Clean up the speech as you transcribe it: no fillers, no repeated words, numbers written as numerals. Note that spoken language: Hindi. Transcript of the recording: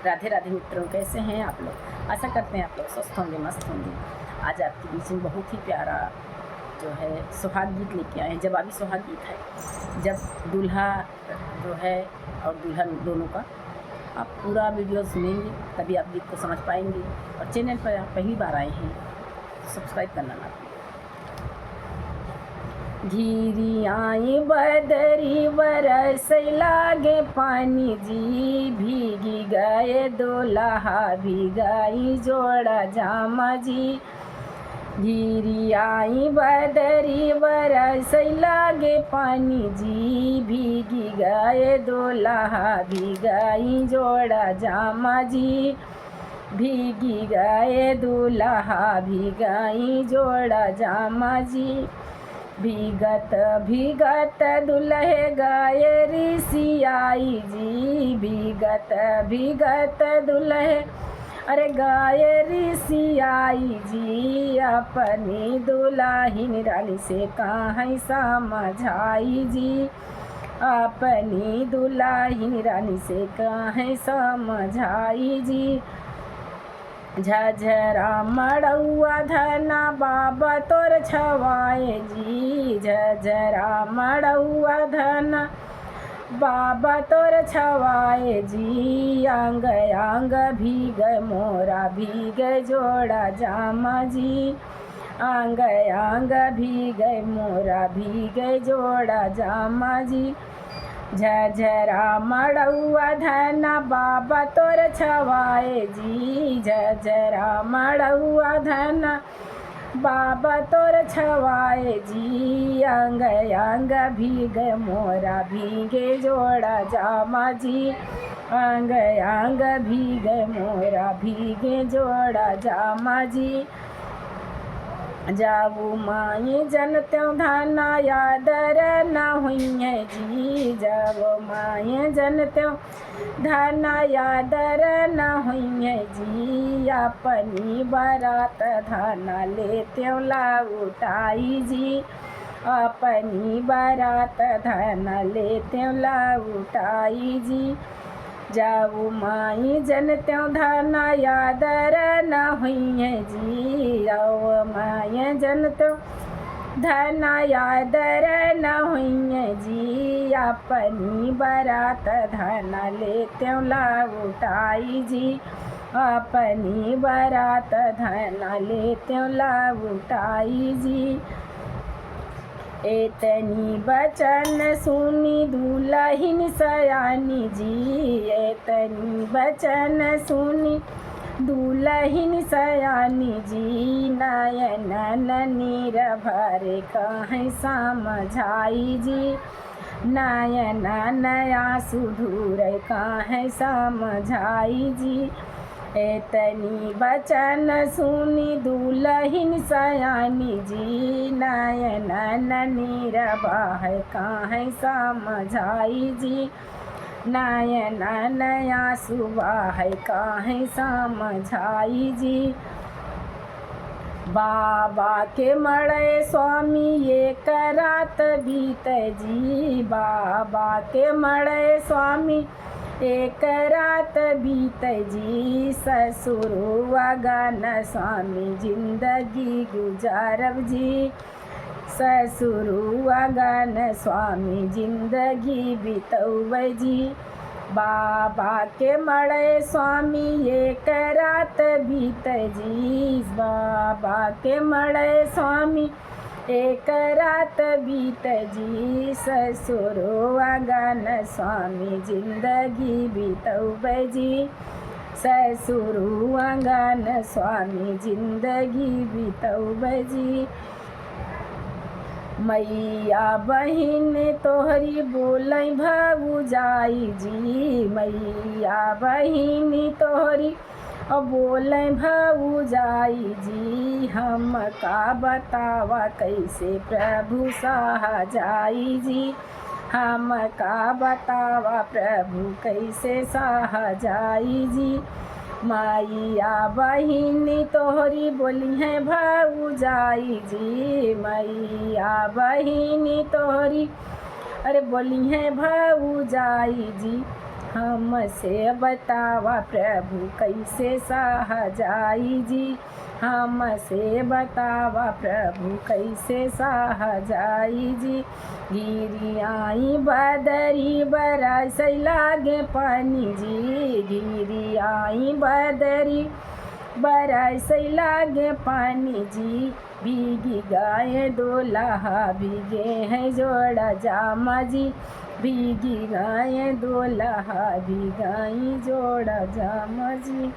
राधे राधे मित्रों, कैसे हैं आप लोग। आशा करते हैं आप लोग स्वस्थ होंगे, मस्त होंगे। आज आपके बीच में बहुत ही प्यारा जो है सुहाग गीत लेके आए हैं। जवाबी सुहाग गीत है। जब दूल्हा जो है और दुल्हन दोनों का आप पूरा वीडियो सुनेंगे तभी आप गीत को समझ पाएंगे। और चैनल पर आप पहली बार आए हैं तो सब्सक्राइब करना ना भूलें। घिरी आई बदरी बरस लागे पानी जी, भीगी गए दूल्हा भीगाई जोड़ा जामा जी। घिरी आई बदरी बरस लागे पानी जी, भीगी गए दूल्हा भीगाई जोड़ा जामा जी। भीगी गए दूल्हा भीगाई जोड़ा जामा जी। भीगत भीगत दुल्हे गाये ऋषियाई जी। भीगत भीगत दुल्हे अरे गाये ऋषियाई जी। अपनी दुल्हिन रानी से कहाँ समझाई जी। अपनी दुल्हिन रानी से कहाँ समझाई जी। झझरा मड़ौआ धना बाबा तोर छवाए जी। झझरा मड़ौआ धना बाबा तोर छवाए जी। अंग अंग भीग मोरा भीग जोड़ा जामा जी। अंग अंग भीग मोरा भीग जोड़ा जामा जी। झझरा मड़ौआ धना बाबा तोर छवाए जी। झझरा मड़ौआ धना बाबा तोर छवाए जी। अंग अंग भीग मोरा भीगे जोड़ा जामा जी। अंग अंग भीग मोरा भीगे जोड़ा जामा जी। जाऊ माए जन त्यों धना यादर न हुई जी। जाऊ माए जन त्यों धना यादर न हुई जी। अपनी बारात धना ले त्यों ला उठाई जी। अपनी बारात धना ले त्यों ला उठाई जी। जाऊ माई जन त्यों धना यादर न हुई जी। जाऊ माई जन त्यों धना यादर न हुई जी। अपनी बारात धना ले त्यों ला उठाई जी। अपनी बारात धना ले त्यों ला उठाई जी। एतनी बचन सुनी दुल्हिन सयानी जी। एतनी बचन सुनी दुल्हिन सयानी जी। नयन नीर भरे कहीं समझाई जी। नयन नया सुधूर कहीं समझाई जी। एतनी बचन सुनी दुल्हिन सयानी जी। नयन नीर बहे कहीं समझाई जी। नयन नया सुबह कहीं समझाई जी। बाबा के मड़े स्वामी एक रात बीत जी। बाबा के मड़े स्वामी एक रात बीत जी। ससुरुआ गान स्वामी जिंदगी गुजारब जी। ससुरुआ गान स्वामी जिंदगी बितौब जी। बाबा के मड़े स्वामी एक रात बीत जी। बाबा के मड़े स्वामी एक रात बीत जी। ससुरुआ गान स्वामी जिंदगी बितौब जी। ससुरुआ गान स्वामी जिंदगी बितौब जी। मैया बहिन तोहरी बोलै भौजाई जी। मैया बहिन तोहरी बोलै भौजाई जी। हम का बतावा कैसे प्रभु सहजाई जी। हम का बतावा प्रभु कैसे सहजाई जी। मैया बहिन तोहरी बोली है भौजाई जी। मैया बहिन तोहरी अरे बोली है भौजाई जी। हमसे बतावा प्रभु कैसे सहा जाई जी, हमसे बतावा प्रभु कैसे सहा जाई जी। गिरी आई बदरी बरस लागे पानी जी, गिरी आई बदरी बरस लागे पानी जी। भीगी गाय दूल्हा भीगे हैं जोड़ा जामा जी, भीगी गाय दूल्हा भीगाई जोड़ा जामा जी।